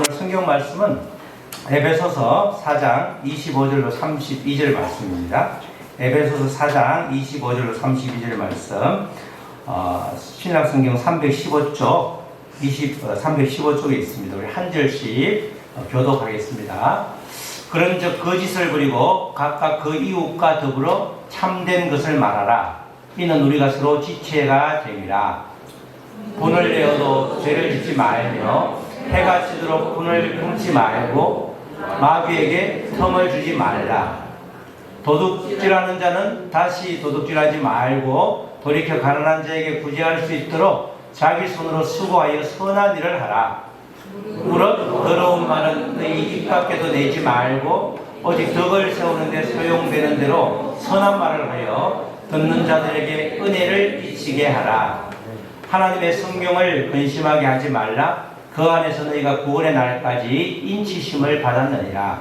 오늘 성경 말씀은 에베소서 4장 25절로 32절 말씀입니다. 에베소서 4장 25절로 32절 말씀, 신약성경 315쪽 315쪽에 있습니다. 우리 한 절씩 교독하겠습니다. 그런즉 거짓을 버리고 각각 그 이웃과 더불어 참된 것을 말하라. 이는 우리가 서로 지체가 됨이라. 분을 내어도 죄를 짓지 말며 해가 지도록 분을 끊지 말고 마귀에게 틈을 주지 말라. 도둑질하는 자는 다시 도둑질하지 말고 돌이켜 가난한 자에게 구제할 수 있도록 자기 손으로 수고하여 선한 일을 하라. 무릇 더러운 말은 너희 입 밖에도 내지 말고 오직 덕을 세우는 데 소용되는 대로 선한 말을 하여 듣는 자들에게 은혜를 끼치게 하라. 하나님의 성경을 근심하게 하지 말라. 그 안에서 너희가 구원의 날까지 인치심을 받았느니라.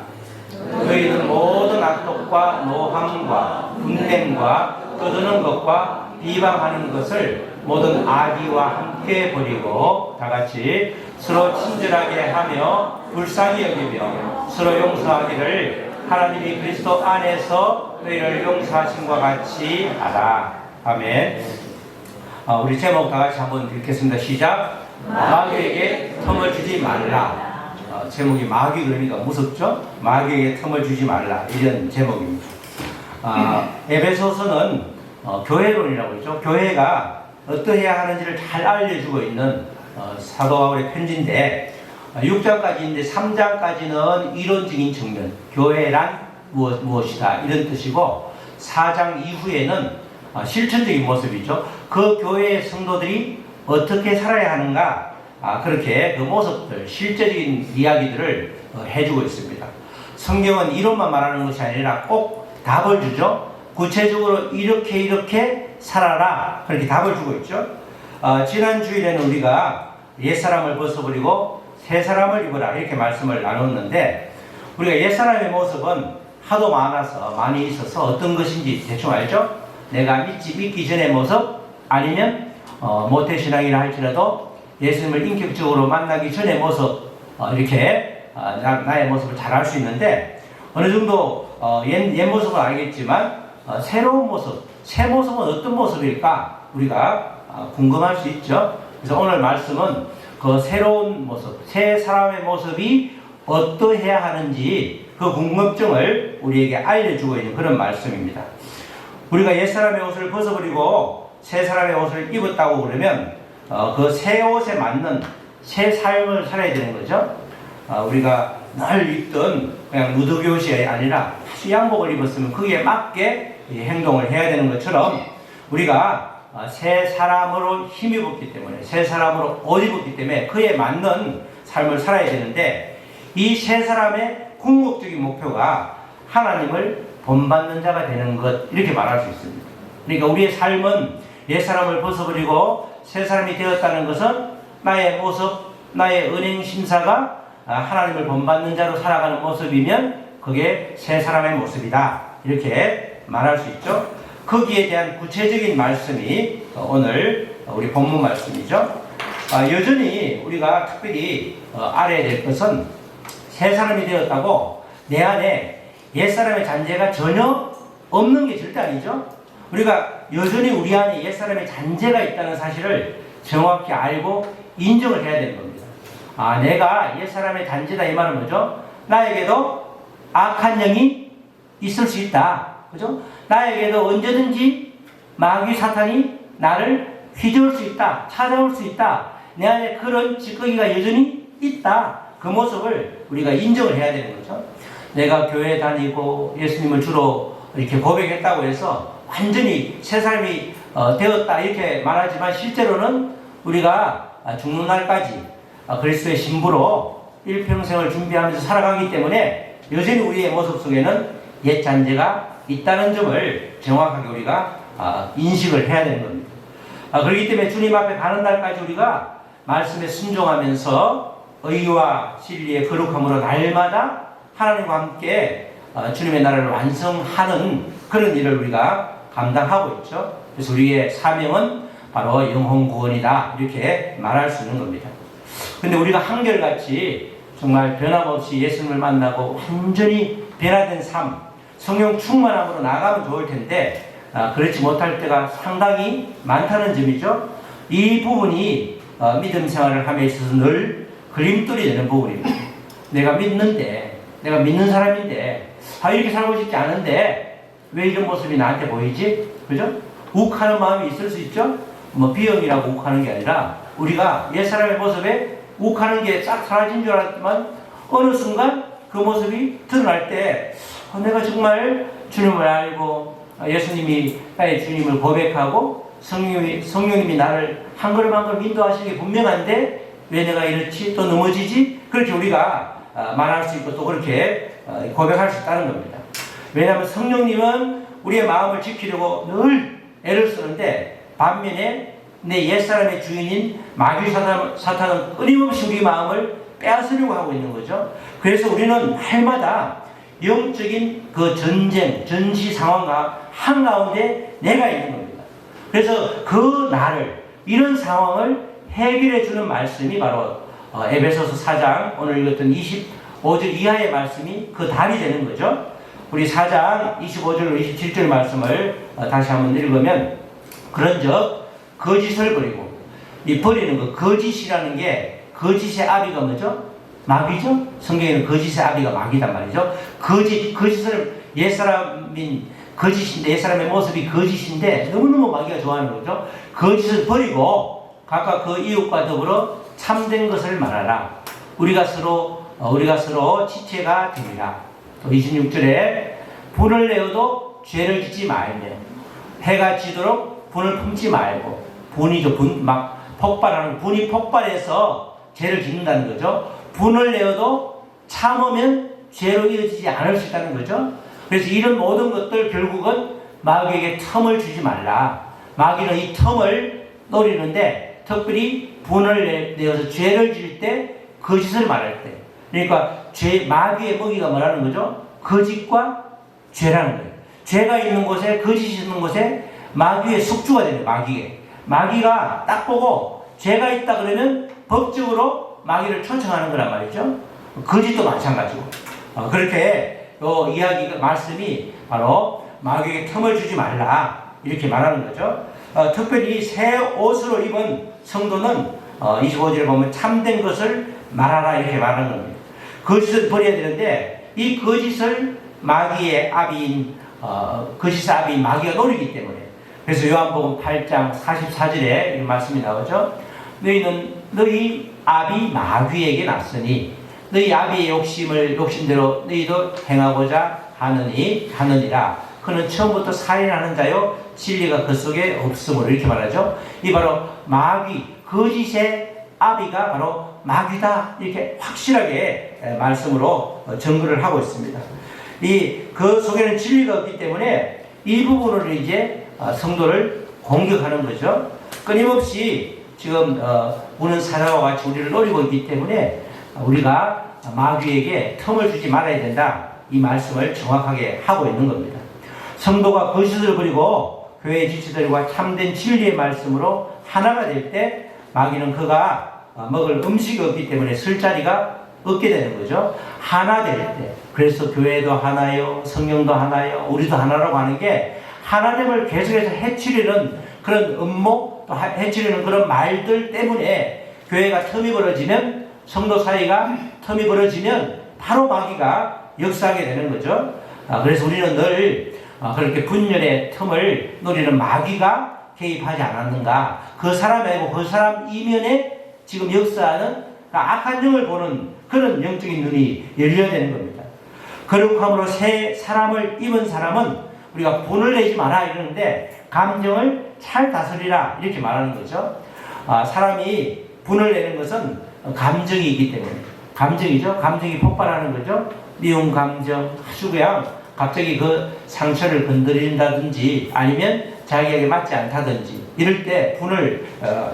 너희는 모든 악독과 노함과 분냄과 떠드는 것과 비방하는 것을 모든 악의와 함께 버리고 다같이 서로 친절하게 하며 불쌍히 여기며 서로 용서하기를 하나님이 그리스도 안에서 너희를 용서하심과 같이 하라. 아멘. 우리 제목 다같이 한번 읽겠습니다. 시작. 마귀에게 틈을 주지 말라. 제목이 마귀 그러니까 무섭죠? 마귀에게 틈을 주지 말라, 이런 제목입니다. 에베소서는 교회론이라고 그러죠. 교회가 어떠해야 하는지를 잘 알려주고 있는 사도 바울의 편지인데, 6장까지인데 3장까지는 이론적인 측면, 교회란 무엇이다 이런 뜻이고, 4장 이후에는 실천적인 모습이죠. 그 교회의 성도들이 어떻게 살아야 하는가, 그렇게 그 모습들, 실제적인 이야기들을 해주고 있습니다. 성경은 이론만 말하는 것이 아니라 꼭 답을 주죠. 구체적으로 이렇게 살아라, 그렇게 답을 주고 있죠. 지난 주일에는 우리가 옛사람을 벗어버리고 새사람을 입어라 이렇게 말씀을 나눴는데, 우리가 옛사람의 모습은 하도 많이 있어서 어떤 것인지 대충 알죠? 내가 믿기 전의 모습, 아니면 모태신앙이라 할지라도 예수님을 인격적으로 만나기 전의 모습, 이렇게 나의 모습을 잘 알 수 있는데, 어느 정도 옛 모습은 알겠지만 새로운 모습, 새 모습은 어떤 모습일까 우리가 궁금할 수 있죠. 그래서 오늘 말씀은 그 새로운 모습, 새 사람의 모습이 어떠해야 하는지 그 궁금증을 우리에게 알려주고 있는 그런 말씀입니다. 우리가 옛사람의 옷을 벗어버리고 새 사람의 옷을 입었다고 그러면 그 새 옷에 맞는 새 삶을 살아야 되는 거죠. 우리가 늘 입던 그냥 누더기 옷이 아니라 양복을 입었으면 거기에 맞게 행동을 해야 되는 것처럼, 우리가 새 사람으로 힘입었기 때문에, 새 사람으로 옷 입었기 때문에 그에 맞는 삶을 살아야 되는데, 이 새 사람의 궁극적인 목표가 하나님을 본받는 자가 되는 것, 이렇게 말할 수 있습니다. 그러니까 우리의 삶은 옛사람을 벗어버리고 새 사람이 되었다는 것은 나의 모습, 나의 은행 심사가 하나님을 본받는 자로 살아가는 모습이면 그게 새 사람의 모습이다, 이렇게 말할 수 있죠. 거기에 대한 구체적인 말씀이 오늘 우리 본문 말씀이죠. 여전히 우리가 특별히 알아야 될 것은, 새 사람이 되었다고 내 안에 옛사람의 잔재가 전혀 없는 게 절대 아니죠. 우리가 여전히 우리 안에 옛사람의 잔재가 있다는 사실을 정확히 알고 인정을 해야 되는 겁니다. 내가 옛사람의 잔재다, 이 말은 뭐죠? 나에게도 악한 영이 있을 수 있다, 그죠? 나에게도 언제든지 마귀 사탄이 나를 휘저을 수 있다, 찾아올 수 있다, 내 안에 그런 찌꺼기가 여전히 있다, 그 모습을 우리가 인정을 해야 되는 거죠. 내가 교회 다니고 예수님을 주로 이렇게 고백했다고 해서 완전히 새 사람이 되었다 이렇게 말하지만, 실제로는 우리가 죽는 날까지 그리스도의 신부로 일평생을 준비하면서 살아가기 때문에 여전히 우리의 모습 속에는 옛 잔재가 있다는 점을 정확하게 우리가 인식을 해야 되는 겁니다. 그렇기 때문에 주님 앞에 가는 날까지 우리가 말씀에 순종하면서 의와 진리의 거룩함으로 날마다 하나님과 함께 주님의 나라를 완성하는 그런 일을 우리가 감당하고 있죠. 그래서 우리의 사명은 바로 영혼 구원이다, 이렇게 말할 수 있는 겁니다. 근데 우리가 한결같이 정말 변함없이 예수님을 만나고 완전히 변화된 삶, 성령 충만함으로 나가면 좋을 텐데 그렇지 못할 때가 상당히 많다는 점이죠. 이 부분이 믿음 생활을 함에 있어서 늘 걸림돌이 되는 부분입니다. 내가 믿는데, 내가 믿는 사람인데 이렇게 살고 싶지 않은데 왜 이런 모습이 나한테 보이지? 그죠? 욱하는 마음이 있을 수 있죠? 뭐 비형이라고 욱하는 게 아니라 우리가 옛사람의 모습에 욱하는 게 싹 사라진 줄 알았지만 어느 순간 그 모습이 드러날 때 내가 정말 주님을 알고 예수님이 나의 주님을 고백하고 성령님이 나를 한 걸음 한 걸음 인도하시는 게 분명한데 왜 내가 이렇지? 또 넘어지지? 그렇게 우리가 말할 수 있고 또 그렇게 고백할 수 있다는 겁니다. 왜냐하면 성령님은 우리의 마음을 지키려고 늘 애를 쓰는데 반면에 내 옛사람의 주인인 마귀 사탄은 끊임없이 우리 마음을 빼앗으려고 하고 있는 거죠. 그래서 우리는 날마다 영적인 그 전쟁, 전시 상황과 한가운데 내가 있는 겁니다. 그래서 그 나를, 이런 상황을 해결해 주는 말씀이 바로 에베소서 4장 오늘 읽었던 25절 이하의 말씀이 그 답이 되는 거죠. 우리 4장 25절로 27절 말씀을 다시 한번 읽으면 그런즉 거짓을 버리고, 이 버리는 거, 거짓이라는 게 거짓의 아비가 뭐죠? 마귀죠? 성경에는 거짓의 아비가 마귀단 말이죠. 거짓을 옛사람인 거짓인데, 옛사람의 모습이 거짓인데 너무너무 마귀가 좋아하는 거죠. 거짓을 버리고 각각 그 이웃과 더불어 참된 것을 말하라. 우리가 서로 지체가 되리라. 또 26절에 분을 내어도 죄를 짓지 말며 해가 지도록 분을 품지 말고, 분이죠. 폭발하는, 분이 폭발해서 죄를 짓는다는 거죠. 분을 내어도 참으면 죄로 이어지지 않을 수 있다는 거죠. 그래서 이런 모든 것들 결국은 마귀에게 틈을 주지 말라. 마귀는 이 틈을 노리는데 특별히 분을 내어서 죄를 지을 때, 거짓을 말할 때, 그러니까 마귀의 먹이가 뭐라는 거죠? 거짓과 죄라는 거예요. 죄가 있는 곳에, 거짓이 있는 곳에 마귀의 숙주가 되는 거예요. 마귀가 딱 보고 죄가 있다 그러면 법적으로 마귀를 초청하는 거란 말이죠. 거짓도 마찬가지고. 그렇게 말씀이 바로 마귀에게 틈을 주지 말라, 이렇게 말하는 거죠. 특별히 새 옷으로 입은 성도는 25절에 보면 참된 것을 말하라, 이렇게 말하는 겁니다. 거짓을 버려야 되는데 이 거짓을 마귀의 아비인 마귀가 노리기 때문에, 그래서 요한복음 8장 44절에 이런 말씀이 나오죠. 너희는 너희 아비 마귀에게 났으니 너희 아비의 욕심대로 너희도 행하고자 하느니라. 그는 처음부터 살인하는 자요 진리가 그 속에 없으므로, 이렇게 말하죠. 이 바로 마귀, 거짓의 아비가 바로 마귀다, 이렇게 확실하게 말씀으로 증거를 하고 있습니다. 그 속에는 진리가 없기 때문에 이 부분으로 이제 성도를 공격하는 거죠. 끊임없이 지금 우는 사자와 같이 우리를 노리고 있기 때문에 우리가 마귀에게 틈을 주지 말아야 된다, 이 말씀을 정확하게 하고 있는 겁니다. 성도가 거짓을 버리고 교회의 지체들과 참된 진리의 말씀으로 하나가 될 때 마귀는 그가 먹을 음식이 없기 때문에 쓸 자리가 없게 되는 거죠. 하나 될 때, 그래서 교회도 하나요, 성령도 하나요, 우리도 하나라고 하는 게 하나됨을 계속해서 해치려는 그런 음모, 또 해치려는 그런 말들 때문에 교회가 틈이 벌어지면, 성도 사이가 틈이 벌어지면 바로 마귀가 역사하게 되는 거죠. 그래서 우리는 늘 그렇게 분열의 틈을 노리는 마귀가 개입하지 않았는가, 그 사람 말고 그 사람 이면에 지금 역사하는 악한 영을 보는 그런 영적인 눈이 열려야 되는 겁니다. 거룩함으로 새 사람을 입은 사람은 우리가 분을 내지 마라 이러는데 감정을 잘 다스리라, 이렇게 말하는 거죠. 사람이 분을 내는 것은 감정이 있기 때문에, 감정이죠. 감정이 폭발하는 거죠. 미운 감정, 아주 그냥 갑자기 그 상처를 건드린다든지 아니면 자기에게 맞지 않다든지 이럴 때 분을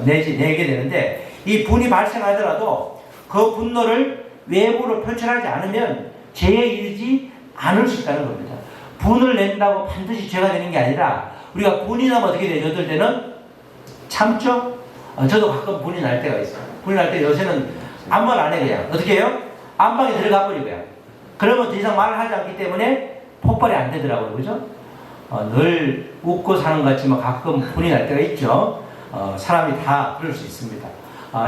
내게 되는데, 이 분이 발생하더라도 그 분노를 외부로 표출하지 않으면 죄에 이르지 않을 수 있다는 겁니다. 분을 낸다고 반드시 죄가 되는 게 아니라, 우리가 분이 나면 어떻게 되죠? 어떨 때는 참죠? 저도 가끔 분이 날 때가 있어요. 분이 날 때 요새는 아무 말 안 해, 그냥. 어떻게 해요? 안방에 들어가 버리고요. 그러면 더 이상 말을 하지 않기 때문에 폭발이 안 되더라고요. 그죠? 늘 웃고 사는 것 같지만 가끔 분이 날 때가 있죠. 사람이 다 그럴 수 있습니다.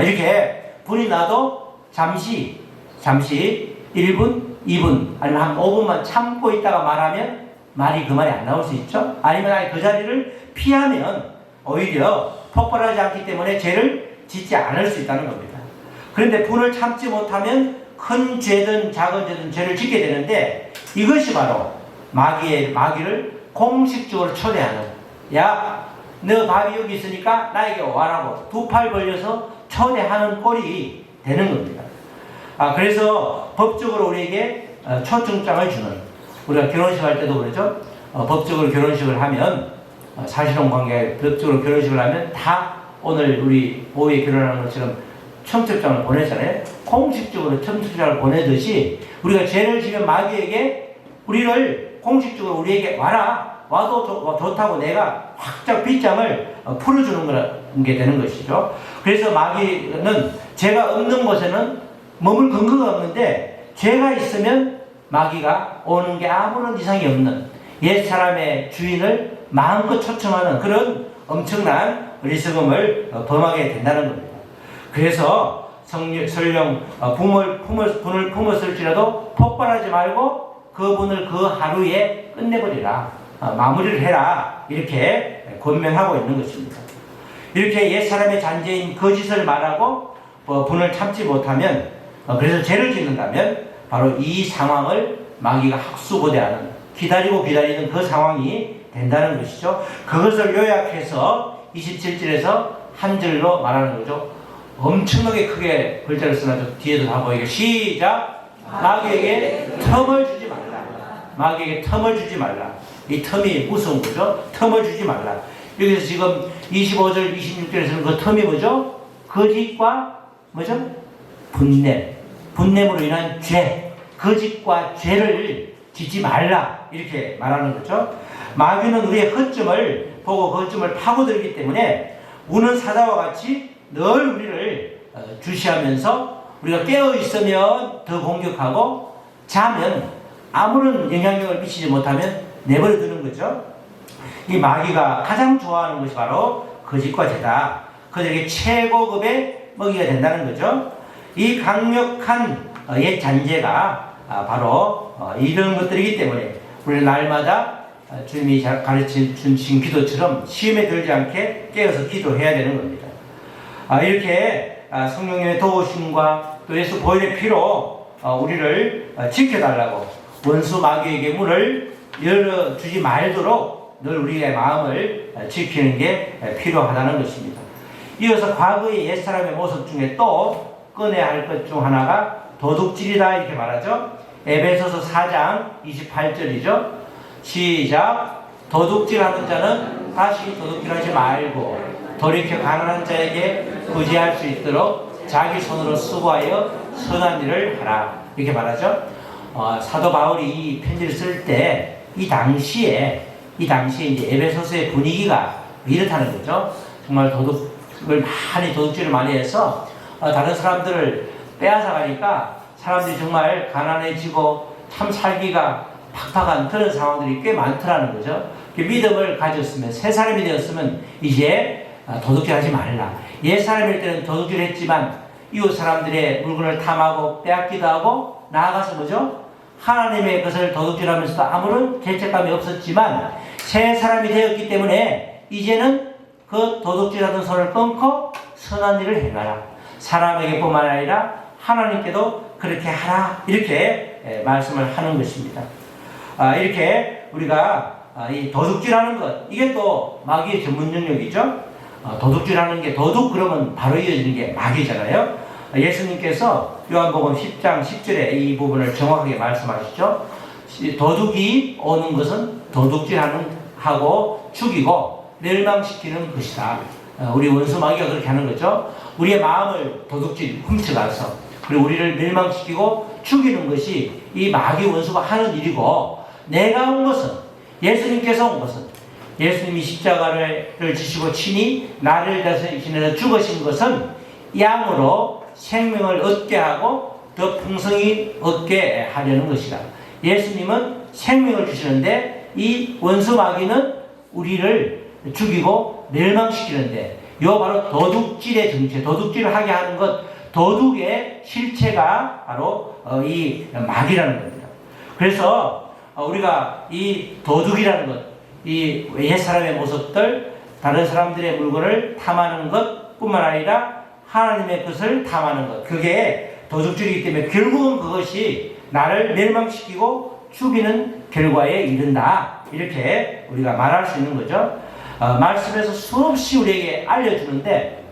이렇게 분이 나도 잠시 1분, 2분 아니면 한 5분만 참고 있다가 말하면 말이 그 말이 안 나올 수 있죠. 아니면 아예 그 자리를 피하면 오히려 폭발하지 않기 때문에 죄를 짓지 않을 수 있다는 겁니다. 그런데 분을 참지 못하면 큰 죄든 작은 죄든 죄를 짓게 되는데, 이것이 바로 마귀를 공식적으로 초대하는, 야, 너 밥이 여기 있으니까 나에게 와라고 두 팔 벌려서 초대하는 꼴이 되는 겁니다. 그래서 법적으로 우리에게 초청장을 주는, 우리가 결혼식 할 때도 그러죠. 법적으로 결혼식을 하면, 사실혼 관계 법적으로 결혼식을 하면 다 오늘 우리 오후에 결혼하는 것처럼 청첩장을 보내잖아요. 공식적으로 청첩장을 보내듯이 우리가 죄를 지면 마귀에게 우리를 공식적으로 우리에게 와도 좋다고 내가 확장 빗장을 풀어주는 게 되는 것이죠. 그래서 마귀는 죄가 없는 곳에는 머물 근거가 없는데, 죄가 있으면 마귀가 오는 게 아무런 이상이 없는, 옛사람의 주인을 마음껏 초청하는 그런 엄청난 어리석음을 범하게 된다는 겁니다. 그래서 설령 분을 품었을지라도 폭발하지 말고 그분을 그 하루에 끝내버리라, 마무리를 해라, 이렇게 권면하고 있는 것입니다. 이렇게 옛사람의 잔재인 거짓을 말하고 분을 참지 못하면, 그래서 죄를 짓는다면 바로 이 상황을 마귀가 학수고대하는, 기다리는 그 상황이 된다는 것이죠. 그것을 요약해서 27절에서 한 절로 말하는 거죠. 엄청나게 크게 글자를 써놔서 뒤에도 다 보이게, 시작! 마귀에게 틈을 주지 말라. 마귀에게 틈을 주지 말라. 이 틈이 무서운 거죠. 틈을 주지 말라. 여기서 지금 25절, 26절에서는 그 틈이 뭐죠? 거짓과 뭐죠? 분냄으로 인한 죄, 거짓과 죄를 짓지 말라, 이렇게 말하는 거죠. 마귀는 우리의 허점을 보고 그 허점을 파고들기 때문에 우는 사자와 같이 늘 우리를 주시하면서, 우리가 깨어 있으면 더 공격하고 자면 아무런 영향력을 미치지 못하면 내버려 두는 거죠. 이 마귀가 가장 좋아하는 것이 바로 거짓과 죄다. 그들에게 최고급의 먹이가 된다는 거죠. 이 강력한 옛 잔재가 바로 이런 것들이기 때문에 우리는 날마다 주님이 가르쳐 주신 기도처럼 시험에 들지 않게 깨어서 기도해야 되는 겁니다. 이렇게 성령님의 도우심과 또 예수 보혈의 피로 우리를 지켜달라고, 원수 마귀에게 문을 열어주지 말도록 늘 우리의 마음을 지키는 게 필요하다는 것입니다. 이어서 과거의 옛사람의 모습 중에 또 꺼내야 할 것 중 하나가 도둑질이다, 이렇게 말하죠. 에베소서 4장 28절이죠. 시작! 도둑질하는 자는 다시 도둑질하지 말고 돌이켜 가난한 자에게 구제할 수 있도록 자기 손으로 수고하여 선한 일을 하라, 이렇게 말하죠. 사도 바울이 이 편지를 쓸 때 이 당시에 이제 에베소서의 분위기가 이렇다는 거죠. 정말 도둑질을 많이 해서 다른 사람들을 빼앗아 가니까 사람들이 정말 가난해지고 참 살기가 팍팍한 그런 상황들이 꽤 많더라는 거죠. 믿음을 가졌으면, 새 사람이 되었으면 이제 도둑질하지 말라. 옛 사람일 때는 도둑질했지만 이웃 사람들의 물건을 탐하고 빼앗기도 하고, 나아가서 뭐죠? 하나님의 것을 도둑질하면서도 아무런 죄책감이 없었지만 새 사람이 되었기 때문에 이제는 그 도둑질하던 손을 끊고 선한 일을 행하라. 사람에게뿐만 아니라 하나님께도 그렇게 하라, 이렇게 말씀을 하는 것입니다. 이렇게 우리가 이 도둑질하는 것, 이게 또 마귀의 전문 영역이죠. 도둑질하는 게, 도둑 그러면 바로 이어지는 게 마귀잖아요. 예수님께서 요한복음 10장 10절에 이 부분을 정확하게 말씀하시죠. 도둑이 오는 것은 도둑질하고 죽이고 멸망시키는 것이다. 우리 원수 마귀가 그렇게 하는 거죠. 우리의 마음을 도둑질 훔쳐가서 그리고 우리를 멸망시키고 죽이는 것이 이 마귀 원수가 하는 일이고, 내가 온 것은, 예수님께서 온 것은, 예수님이 십자가를 지시고 친히 나를 대신해서 죽으신 것은 양으로 생명을 얻게 하고 더 풍성히 얻게 하려는 것이다. 예수님은 생명을 주시는데 이 원수 마귀는 우리를 죽이고 멸망시키는데 요 바로 도둑질의 정체, 도둑질을 하게 하는 것, 도둑의 실체가 바로 이 마귀라는 겁니다. 그래서 우리가 이 도둑이라는 것, 이 옛사람의 모습들, 다른 사람들의 물건을 탐하는 것뿐만 아니라 하나님의 것을 탐하는 것, 그게 도둑질이기 때문에 결국은 그것이 나를 멸망시키고 죽이는 결과에 이른다. 이렇게 우리가 말할 수 있는 거죠. 말씀에서 수없이 우리에게 알려주는데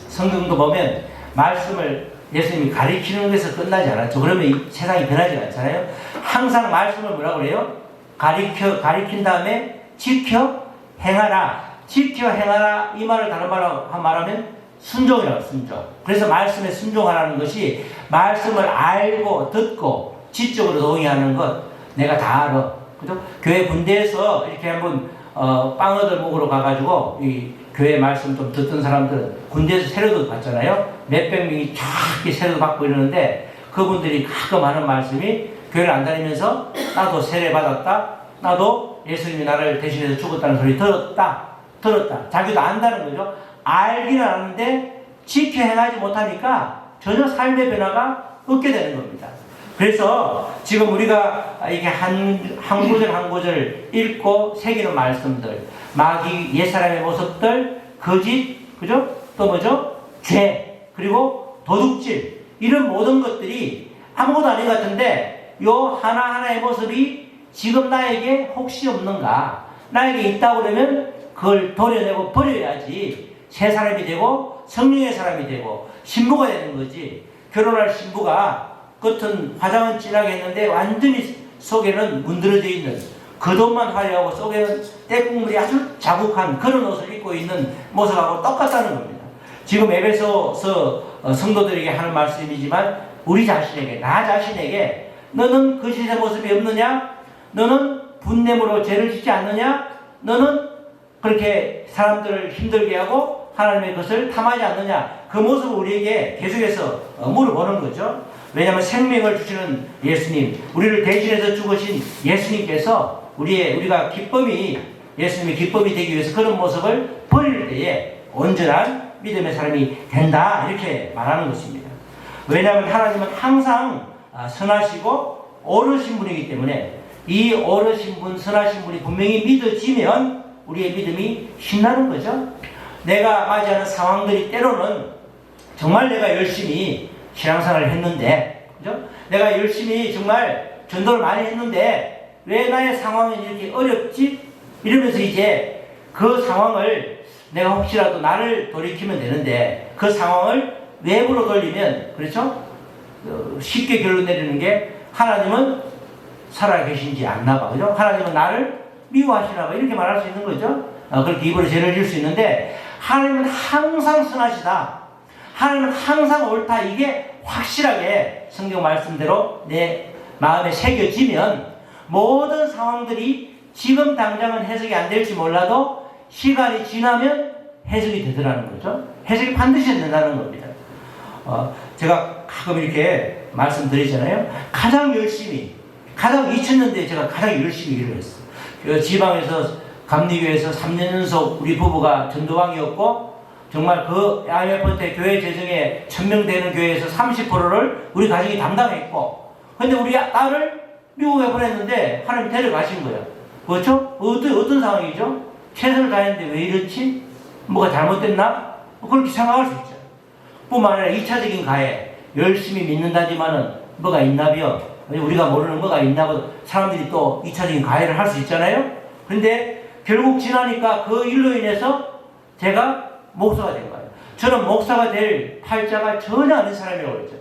성경도 보면 말씀을 예수님이 가리키는 것에서 끝나지 않았죠. 그러면 이 세상이 변하지 않잖아요. 항상 말씀을 뭐라고 그래요? 가리킨 다음에 지켜 행하라. 지켜 행하라. 이 말을 다른 말로 말하면 순종이라고, 순종. 그래서 말씀에 순종하라는 것이 말씀을 알고 듣고 지적으로 동의하는 것, 내가 다 알아. 그죠? 교회 군대에서 이렇게 한번 빵 얻어 먹으러 가가지고 이 교회 말씀 좀 듣던 사람들은 군대에서 세례도 받잖아요. 몇백 명이 쫙 세례도 받고 이러는데 그분들이 가끔 하는 말씀이 교회를 안 다니면서 나도 세례 받았다. 나도 예수님이 나를 대신해서 죽었다는 소리 들었다. 자기도 안다는 거죠. 알기는 아는데 지켜 행하지 못하니까 전혀 삶의 변화가 없게 되는 겁니다. 그래서 지금 우리가 이게 한 구절 한 구절 읽고 새기는 말씀들, 마귀 옛사람의 모습들, 거짓, 그죠? 또 뭐죠? 죄, 그리고 도둑질, 이런 모든 것들이 아무것도 아닌 것 같은데 요 하나하나의 모습이 지금 나에게 혹시 없는가? 나에게 있다고 그러면 그걸 도려내고 버려야지 새 사람이 되고 성령의 사람이 되고 신부가 되는 거지. 결혼할 신부가 겉은 화장은 진하게 했는데 완전히 속에는 문드러져 있는, 겉옷만 화려하고 속에는 때국물이 아주 자국한 그런 옷을 입고 있는 모습하고 똑같다는 겁니다. 지금 에베소서 성도들에게 하는 말씀이지만 우리 자신에게, 나 자신에게 너는 거짓의 모습이 없느냐? 너는 분냄으로 죄를 짓지 않느냐? 너는 그렇게 사람들을 힘들게 하고 하나님의 것을 탐하지 않느냐? 그 모습을 우리에게 계속해서 물어보는 거죠. 왜냐하면 생명을 주시는 예수님, 우리를 대신해서 죽으신 예수님께서 우리가 예수님의 기쁨이 되기 위해서 그런 모습을 버릴 때에 온전한 믿음의 사람이 된다. 이렇게 말하는 것입니다. 왜냐하면 하나님은 항상 선하시고 옳으신 분이기 때문에 이 옳으신 분, 선하신 분이 분명히 믿어지면 우리의 믿음이 신나는 거죠. 내가 맞이하는 상황들이 때로는 정말 내가 열심히 신앙생활을 했는데, 그죠? 내가 열심히 정말 전도를 많이 했는데 왜 나의 상황은 이렇게 어렵지? 이러면서 이제 그 상황을 내가 혹시라도 나를 돌이키면 되는데 그 상황을 외부로 돌리면, 그렇죠? 쉽게 결론 내리는 게 하나님은 살아계신지 않나 봐, 그죠? 하나님은 나를 미워하시나 봐, 이렇게 말할 수 있는 거죠. 그렇게 입으로 죄를 지을 수 있는데 하나님은 항상 선하시다, 하나님은 항상 옳다, 이게 확실하게 성경 말씀대로 내 마음에 새겨지면 모든 상황들이 지금 당장은 해석이 안 될지 몰라도 시간이 지나면 해석이 되더라는 거죠. 해석이 반드시 된다는 겁니다. 제가 가끔 이렇게 말씀드리잖아요. 가장 2000년대에 제가 가장 열심히 일을 했어요. 그 지방에서 감리교회에서 3년 연속 우리 부부가 전도왕이었고, 정말 그 IMF 때 교회 재정에 1000명 되는 교회에서 30%를 우리 가족이 담당했고, 근데 우리 딸을 미국에 보냈는데 하나님 데려가신 거예요. 그렇죠? 어떤 상황이죠? 최선을 다했는데 왜 이렇지? 뭐가 잘못됐나? 그렇게 생각할 수 있죠. 뿐만 아니라 2차적인 가해, 열심히 믿는다지만은 뭐가 있나벼? 우리가 모르는 뭐가 있나보, 사람들이 또 2차적인 가해를 할 수 있잖아요? 근데 결국 지나니까 그 일로 인해서 제가 목사가 된 거예요. 저는 목사가 될 팔자가 전혀 아닌 사람이라고 그랬죠.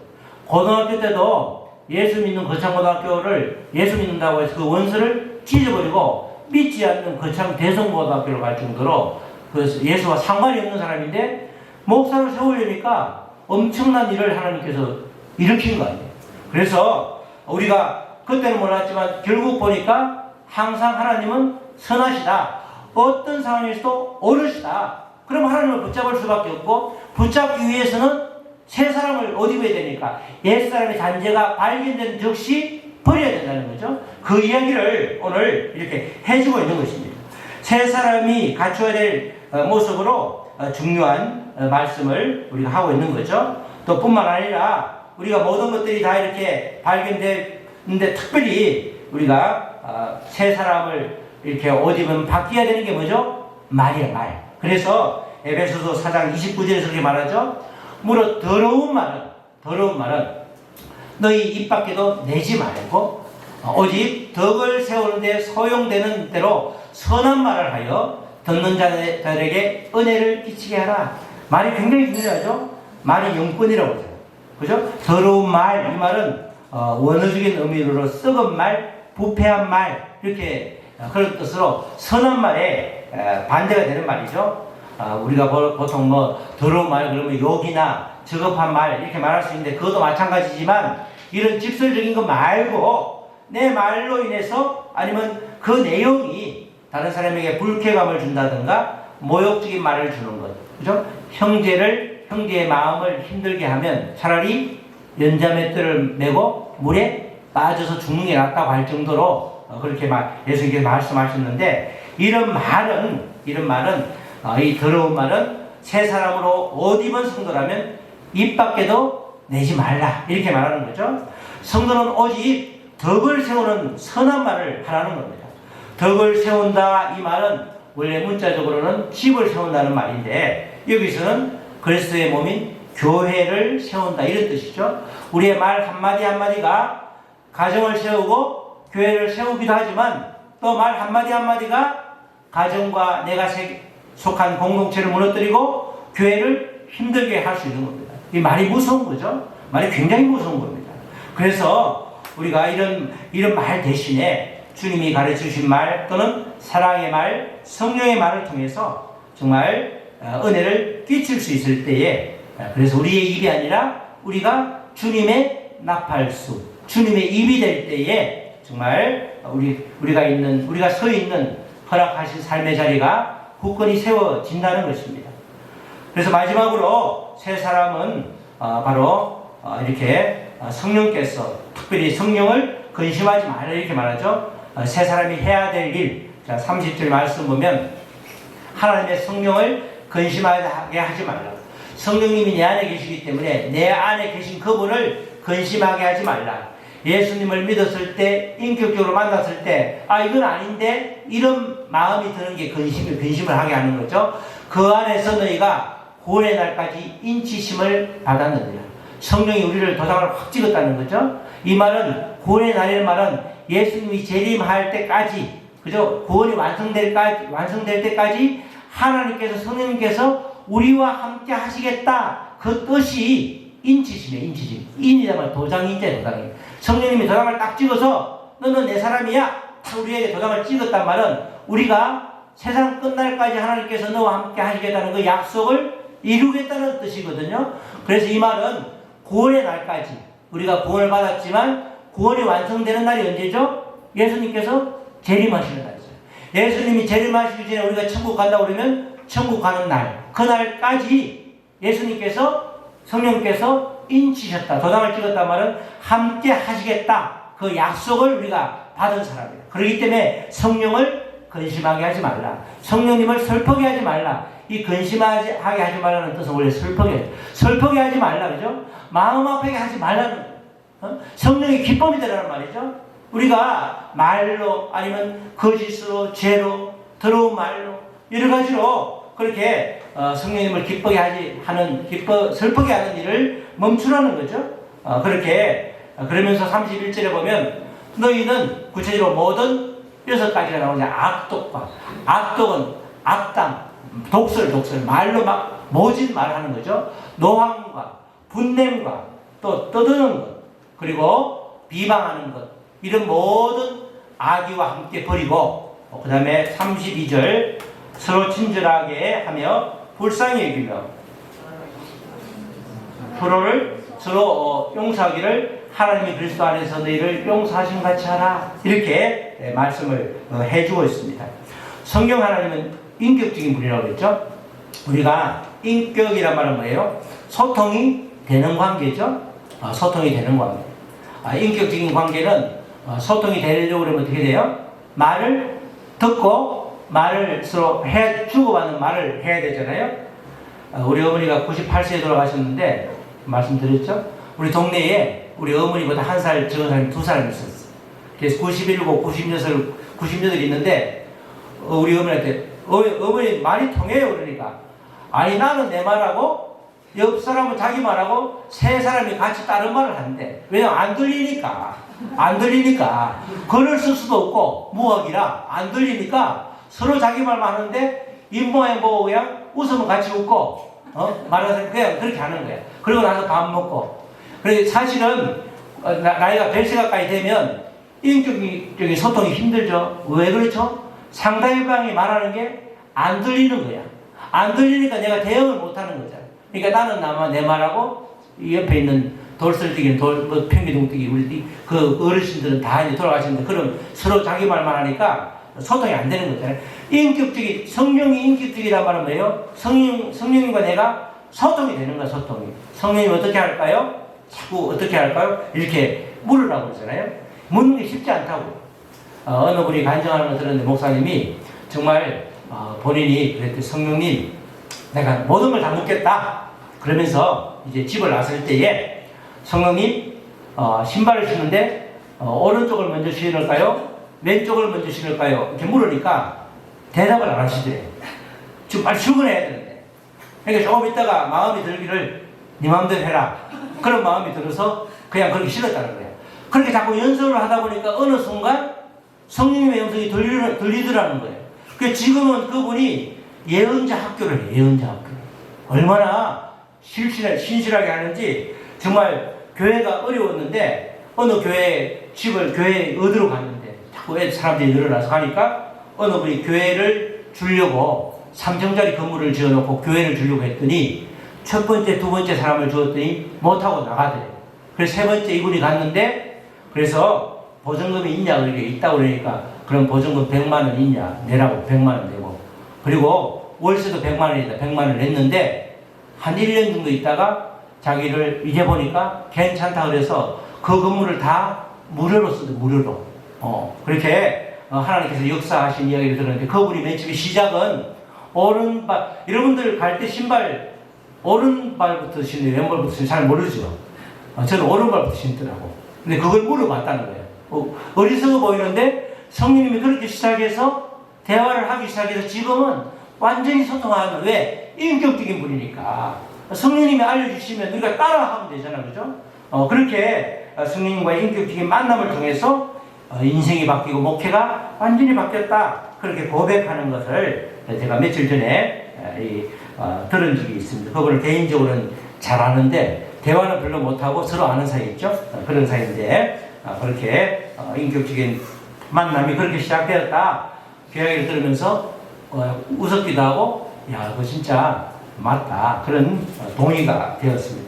고등학교 때도 예수 믿는 거창고등학교를 예수 믿는다고 해서 그 원서를 찢어버리고 믿지 않는 거창 대성고등학교를 갈 정도로 그 예수와 상관이 없는 사람인데 목사를 세우려니까 엄청난 일을 하나님께서 일으킨 거 아니에요. 그래서 우리가 그때는 몰랐지만 결국 보니까 항상 하나님은 선하시다, 어떤 상황에서도 옳으시다. 그럼 하나님을 붙잡을 수밖에 없고, 붙잡기 위해서는 새 사람을 어디 입어야 되니까 옛사람의 잔재가 발견된 즉시 버려야 된다는 거죠. 그 이야기를 오늘 이렇게 해주고 있는 것입니다. 새 사람이 갖춰야 될 모습으로 중요한 말씀을 우리가 하고 있는 거죠. 또 뿐만 아니라 우리가 모든 것들이 다 이렇게 발견되는데 특별히 우리가 새 사람을 이렇게 옷 입으면 바뀌어야 되는 게 뭐죠? 말이야, 말. 그래서 에베소서 4장 29절에서 그렇게 말하죠. 무릇 더러운 말은 너희 입 밖에도 내지 말고 오직 덕을 세우는데 소용되는 대로 선한 말을 하여 듣는 자들에게 은혜를 끼치게 하라. 말이 굉장히 중요하죠. 말이 영권이라고 하죠. 그죠? 더러운 말, 이 말은 원어적인 의미로 썩은 말, 부패한 말, 이렇게 그런 뜻으로 선한 말에 반대가 되는 말이죠. 우리가 보통 뭐 더러운 말 그러면 욕이나 저급한 말 이렇게 말할 수 있는데 그것도 마찬가지지만 이런 직설적인 거 말고 내 말로 인해서 아니면 그 내용이 다른 사람에게 불쾌감을 준다든가 모욕적인 말을 주는 것, 그죠? 형제의 마음을 힘들게 하면 차라리 연자맷돌을 메고 물에 빠져서 죽는 게 낫다고 할 정도로 그렇게 예수님께서 말씀하셨는데 이런 말은 이 더러운 말은 새 사람으로 옷 입은 성도라면 입 밖에도 내지 말라 이렇게 말하는 거죠. 성도는 오직 덕을 세우는 선한 말을 하라는 겁니다. 덕을 세운다 이 말은 원래 문자적으로는 집을 세운다는 말인데 여기서는 그리스도의 몸인 교회를 세운다 이런 뜻이죠. 우리의 말 한마디 한마디가 가정을 세우고 교회를 세우기도 하지만 또 말 한마디 한마디가 가정과 내가 속한 공동체를 무너뜨리고 교회를 힘들게 할 수 있는 겁니다. 이 말이 무서운 거죠. 말이 굉장히 무서운 겁니다. 그래서 우리가 이런 말 대신에 주님이 가르치신 말 또는 사랑의 말, 성령의 말을 통해서 정말 은혜를 끼칠 수 있을 때에 그래서 우리의 입이 아니라 우리가 주님의 나팔수, 주님의 입이 될 때에 정말 우리가 서 있는 허락하신 삶의 자리가 굳건히 세워진다는 것입니다. 그래서 마지막으로 새 사람은 바로 이렇게 성령께서 특별히 성령을 근심하지 말라 이렇게 말하죠. 새 사람이 해야 될 일, 자 30절 말씀 보면 하나님의 성령을 근심하게 하지 말라. 성령님이 내 안에 계시기 때문에 내 안에 계신 그분을 근심하게 하지 말라. 예수님을 믿었을 때 인격적으로 만났을 때 이건 아닌데 이런 마음이 드는 게 근심을 하게 하는 거죠. 그 안에서 너희가 구원의 날까지 인치심을 받았느니라. 성령이 우리를 도장을 확 찍었다는 거죠. 이 말은 구원의 날이라는 말은 예수님이 재림할 때까지 그죠? 구원이 완성될 때까지 하나님께서 성령님께서 우리와 함께 하시겠다. 그 뜻이 인치심이에요. 인치심. 인이라면 도장인자 도장이에요. 성령님이 도장을 딱 찍어서 너는 내 사람이야. 우리에게 도장을 찍었단 말은 우리가 세상 끝날까지 하나님께서 너와 함께 하시겠다는 그 약속을 이루겠다는 뜻이거든요. 그래서 이 말은 구원의 날까지 우리가 구원을 받았지만 구원이 완성되는 날이 언제죠? 예수님께서 재림하시는 날이죠. 예수님이 재림하시기 전에 우리가 천국 간다고 그러면 천국 가는 날, 그날까지 예수님께서 성령께서 인치셨다, 도장을 찍었다 말은 함께 하시겠다. 그 약속을 우리가 받은 사람이에요. 그렇기 때문에 성령을 근심하게 하지 말라. 성령님을 슬프게 하지 말라. 이 근심하게 하지 말라는 뜻은 원래 슬프게 하지 말라, 그죠? 마음 아프게 하지 말라는 성령이 기쁨이 되라는 말이죠. 우리가 말로 아니면 거짓으로 죄로 더러운 말로 여러 가지로 그렇게 성령님을 슬프게 하는 일을 멈추라는 거죠. 그러면서 31절에 보면 너희는 구체적으로 모든 6가지가 나오냐. 악독은 악담, 독설, 말로 막 모진 말을 하는 거죠. 노함과 분냄과 또 떠드는 것, 그리고 비방하는 것, 이런 모든 악의와 함께 버리고, 그 다음에 32절 서로 친절하게 하며 불쌍히 여기며 서로 용서하기를 하나님이 그리스도 안에서 너희를 용서하신 같이 하라. 이렇게 말씀을 해주고 있습니다. 성경 하나님은 인격적인 분이라고 그랬죠. 우리가 인격이란 말은 뭐예요? 소통이 되는 관계죠. 소통이 되는 관계. 인격적인 관계는 소통이 되려고 그러면 어떻게 돼요? 말을 듣고 말을 서로 주고받는 말을 해야 되잖아요. 우리 어머니가 98세에 돌아가셨는데 말씀드렸죠? 우리 동네에 우리 어머니보다 한 살 적은 사람이 두 사람이 있었어요. 그래서 97, 98 있는데 우리 어머니한테 어머니 말이 통해요 그러니까 아니 나는 내 말하고 옆 사람은 자기 말하고 세 사람이 같이 다른 말을 하는데 왜냐면 안 들리니까 글을 쓸 수도 없고 무학이라 안 들리니까 서로 자기 말만 하는데 입모양 보고 그냥 웃으면 같이 웃고 말하는 그냥 그렇게 하는 거야. 그리고 나서 밥 먹고 그래서 사실은 나이가 벨세가까지 되면 인격적인 소통이 힘들죠. 왜 그렇죠? 상대방이 말하는 게 안 들리는 거야. 안 들리니까 내가 대응을 못 하는 거잖아. 그러니까 나는 나만 내 말하고 이 옆에 있는 돌슬뛰기, 평기둥뜨기 우리 그 어르신들은 다 이제 돌아가시는데 그럼 서로 자기 말만 하니까 소통이 안 되는 거잖아요. 인격적인 성령이 인격적이란 말은 뭐예요? 성령님과 내가 소통이 되는 거야. 소통이. 성령님 어떻게 할까요? 자꾸 어떻게 할까요? 이렇게 물으라고 그러잖아요. 묻는 게 쉽지 않다고. 어느 분이 간증하는 거 들었는데 목사님이 정말 본인이 그랬더니 성령님 내가 모든 걸 다 묻겠다 그러면서 이제 집을 나설 때에 성령님 신발을 신는데 오른쪽을 먼저 신을까요? 왼쪽을 먼저 신을까요? 이렇게 물으니까 대답을 안 하시더래. 지금 빨리 출근해야 되는데 그러니까 조금 있다가 마음이 들기를 네 마음대로 해라 그런 마음이 들어서 그냥 그렇게 신었다는 거예요. 그렇게 자꾸 연습을 하다 보니까 어느 순간 성령님의 음성이 들리더라는 거예요. 그 지금은 그분이 예언자 학교를 해요. 예언자 학교. 얼마나 신실하게 하는지 정말 교회가 어려웠는데 어느 교회 어디로 갔는데 자꾸 사람들이 늘어나서 가니까 어느 분이 교회를 주려고 3층짜리 건물을 지어놓고 교회를 주려고 했더니 첫 번째, 두 번째 사람을 주었더니 못하고 나가더래요. 그래서 세 번째 이분이 갔는데 그래서 보증금이 있냐 그렇게 있다고 그러니까 그럼 보증금 100만 원 있냐 내라고 100만 원 내고 그리고 월세도 100만 원이다 100만 원을 냈는데 한 1년 정도 있다가 자기를 이제 보니까 괜찮다 그래서 그 건물을 다 무료로 쓰더 무료로 그렇게 하나님께서 역사하신 이야기를 들었는데 그분이 맨 처음에 시작은 오른발 여러분들 갈 때 신발 오른발부터 신어요 왼발부터 신어요 잘 모르죠. 저는 오른발부터 신더라고. 근데 그걸 물어봤다는 거예요. 어리석어 보이는데 성령님이 그렇게 시작해서 대화를 하기 시작해서 지금은 완전히 소통하는 왜? 인격적인 분이니까 성령님이 알려주시면 우리가 따라하면 되잖아 그죠? 그렇게 성령님과의 인격적인 만남을 통해서 인생이 바뀌고 목회가 완전히 바뀌었다 그렇게 고백하는 것을 제가 며칠 전에 들은 적이 있습니다. 그거를 개인적으로는 잘 아는데 대화는 별로 못하고 서로 아는 사이 있죠? 그런 사이인데 그렇게 인격적인 만남이 그렇게 시작되었다. 그 이야기를 들으면서 웃었기도 하고 야 그거 진짜 맞다. 그런 동의가 되었습니다.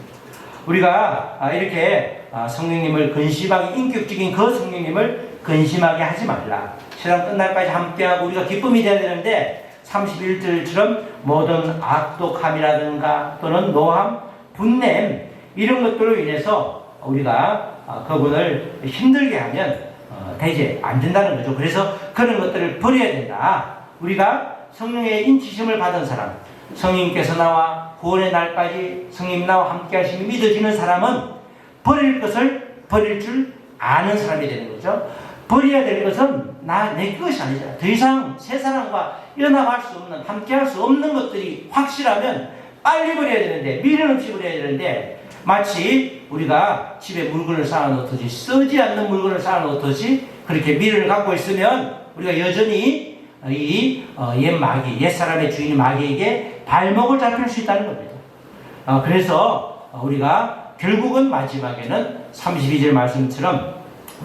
우리가 이렇게 성령님을 근심하게 인격적인 그 성령님을 근심하게 하지 말라. 세상 끝날까지 함께하고 우리가 기쁨이 되어야 되는데 31절처럼 모든 악독함이라든가 또는 노함, 분냄 이런 것들로 인해서 우리가 그분을 힘들게 하면 대제 안 된다는 거죠. 그래서 그런 것들을 버려야 된다. 우리가 성령의 인치심을 받은 사람, 성령님께서 나와 구원의 날까지 성령님 나와 함께 하심이 믿어지는 사람은 버릴 것을 버릴 줄 아는 사람이 되는 거죠. 버려야 될 것은 내 것이 아니잖아. 더 이상 새 사람과 연합할 수 없는, 함께 할 수 없는 것들이 확실하면 빨리 버려야 되는데, 미련 없이 버려야 되는데, 마치 우리가 집에 물건을 쌓아놓듯이, 쓰지 않는 물건을 쌓아놓듯이 그렇게 미련을 갖고 있으면 우리가 여전히 옛 마귀, 옛 사람의 주인 마귀에게 발목을 잡힐 수 있다는 겁니다. 그래서 우리가 결국은 마지막에는 32절 말씀처럼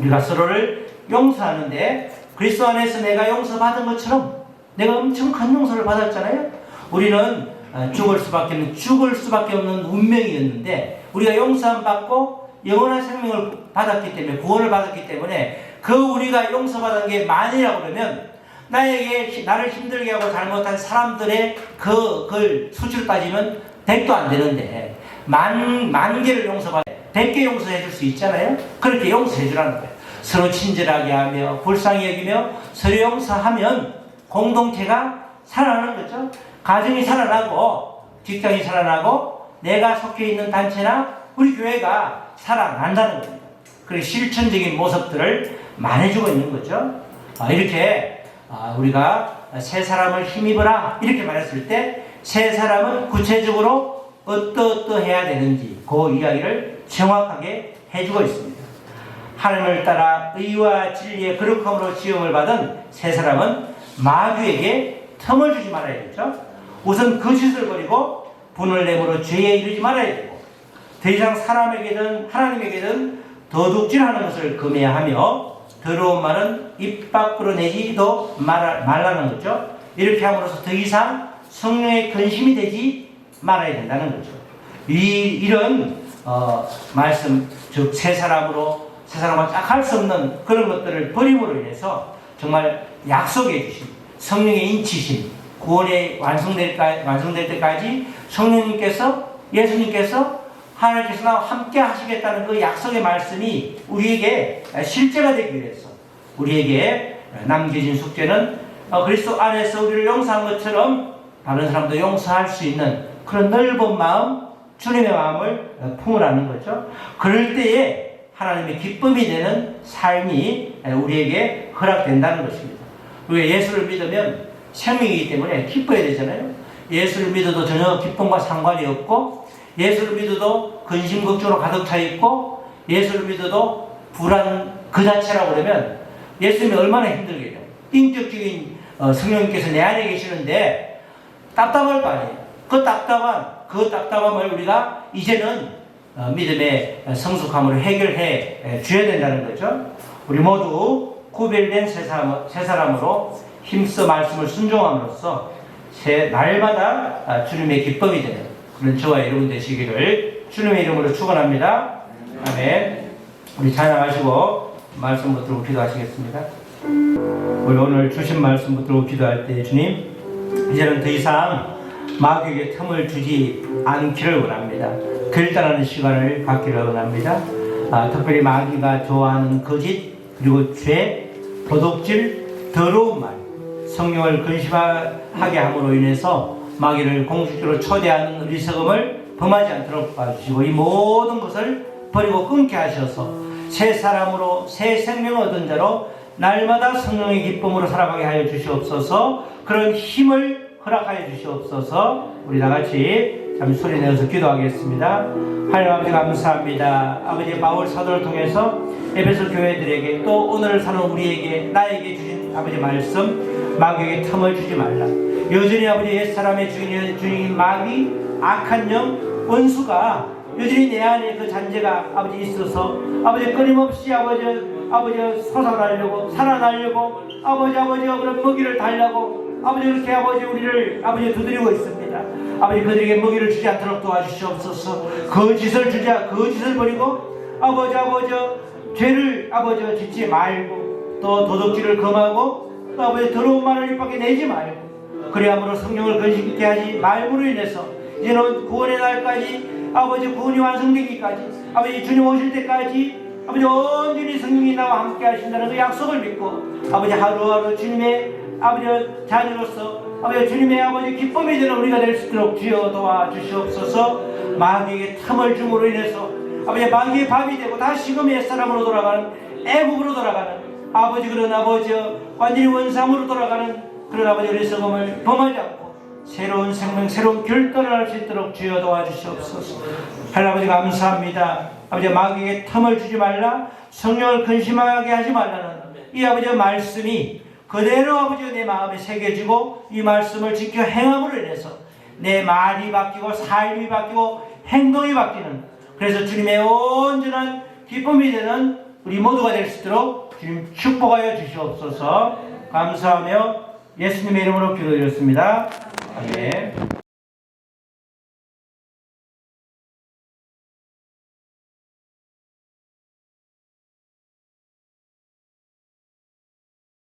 우리가 서로를 용서하는데 그리스도 안에서 내가 용서받은 것처럼 내가 엄청 큰 용서를 받았잖아요. 우리는 죽을 수밖에 없는 운명이었는데 우리가 용서함 받고 영원한 생명을 받았기 때문에 구원을 받았기 때문에 그 우리가 용서받은 게 만이라고 그러면 나를 힘들게 하고 잘못한 사람들의 그걸 수치로 따지면 100도 안 되는데 만 개를 용서받아 100개 용서해 줄 수 있잖아요. 그렇게 용서해 주라는 거예요. 서로 친절하게 하며 불쌍히 여기며 서로 용서하면 공동체가 살아나는 거죠. 가정이 살아나고 직장이 살아나고 내가 속해 있는 단체나 우리 교회가 살아난다는 겁니다. 그리고 실천적인 모습들을 말해주고 있는 거죠. 이렇게 우리가 새 사람을 힘입어라 이렇게 말했을 때 새 사람은 구체적으로 어떠해야 되는지 그 이야기를 정확하게 해주고 있습니다. 하나님을 따라 의와 진리의 거룩함으로 지음을 받은 새 사람은 마귀에게 틈을 주지 말아야겠죠. 우선 거짓을 버리고 분을 내므로 죄에 이르지 말아야 되고 더 이상 사람에게든 하나님에게든 도둑질하는 것을 금해야 하며 더러운 말은 입 밖으로 내지도 말라는 거죠. 이렇게 함으로써 더 이상 성령의 근심이 되지 말아야 된다는 거죠. 이런 말씀, 즉 새 사람과 딱 할 수 없는 그런 것들을 버림으로 인해서 정말 약속해 주신 성령의 인치심, 구원이 완성될 때까지 성령님께서 예수님께서 하나님께서 나와 함께 하시겠다는 그 약속의 말씀이 우리에게 실제가 되기 위해서 우리에게 남겨진 숙제는 그리스도 안에서 우리를 용서한 것처럼 다른 사람도 용서할 수 있는 그런 넓은 마음, 주님의 마음을 품으라는 거죠. 그럴 때에 하나님의 기쁨이 되는 삶이 우리에게 허락된다는 것입니다. 우리가 예수를 믿으면 생명이기 때문에 기뻐야 되잖아요. 예수를 믿어도 전혀 기쁨과 상관이 없고 예수를 믿어도 근심 걱정으로 가득 차 있고 예수를 믿어도 불안 그 자체라고 그러면 예수님이 얼마나 힘들게요. 인격적인 성령님께서 내 안에 계시는데 답답할 거 아니에요. 그 답답함을 우리가 이제는 믿음의 성숙함으로 해결해 줘야 된다는 거죠. 우리 모두 구별된 새 사람으로 힘써 말씀을 순종함으로써 날마다 주님의 기쁨이 되는 그런 저와 여러분 되시기를 주님의 이름으로 축원합니다. 아멘. 우리 찬양하시고 말씀 붙들고 기도하시겠습니다. 우리 오늘 주신 말씀 붙들고 기도할 때 주님 이제는 더 이상 마귀에게 틈을 주지 않기를 원합니다. 결단하는 시간을 갖기를 원합니다. 특별히 마귀가 좋아하는 거짓 그리고 죄, 도둑질, 더러운 말 성령을 근심하게 함으로 인해서 마귀를 공식적으로 초대하는 어리석음을 범하지 않도록 봐주시고 이 모든 것을 버리고 끊게 하셔서 새 사람으로 새 생명을 얻은 자로 날마다 성령의 기쁨으로 살아가게 하여 주시옵소서. 그런 힘을 허락하여 주시옵소서. 우리 다같이 잠시 소리 내어서 기도하겠습니다. 하나님 아버지 감사합니다. 아버지 바울 사도를 통해서 에베소 교회들에게 또 오늘을 사는 우리에게 나에게 주신 아버지 말씀 마귀에게 틈을 주지 말라. 여전히 아버지 옛사람의 주인인 마귀 악한 영 원수가 여전히 내 안에 그 잔재가 아버지 있어서 아버지 끊임없이 아버지 솟아나려고 살아나려고 아버지 그런 먹이를 달라고 아버지 그렇게 아버지 우리를 아버지 두드리고 있습니다. 아버지 그들에게 먹이를 주지 않도록 도와주시옵소서. 거짓을 버리고 아버지 죄를 아버지 짓지 말고 또 도둑질을 금하고 또 아버지 더러운 말을 입 밖에 내지 말고 그래야므로 성령을 근심케 하지 말므로 인해서 이제는 구원의 날까지 아버지 구원이 완성되기까지 아버지 주님 오실 때까지 아버지 온전히 성령이 나와 함께 하신다는 그 약속을 믿고 아버지 하루하루 주님의 아버지 자녀로서 아버지 주님의 아버지 기쁨이 되는 우리가 될 수 있도록 주여 도와주시옵소서. 마귀에게 틈을 줌으로 인해서 아버지 마귀의 밥이 되고 다시금 옛사람으로 돌아가는 애국으로 돌아가는 아버지 그런 아버지 완전히 원상으로 돌아가는 그런 아버지 어리석음을 범하지 않고 새로운 생명 새로운 결단을 할 수 있도록 주여 도와주시옵소서. 하나님 아버지 감사합니다. 아버지 마귀에게 틈을 주지 말라 성령을 근심하게 하지 말라는 이 아버지의 말씀이 그대로 아버지 내 마음에 새겨지고 이 말씀을 지켜 행함으로 인해서 내 말이 바뀌고 삶이 바뀌고 행동이 바뀌는 그래서 주님의 온전한 기쁨이 되는 우리 모두가 될 수 있도록 주님 축복하여 주시옵소서. 감사하며 예수님의 이름으로 기도드렸습니다. 아멘.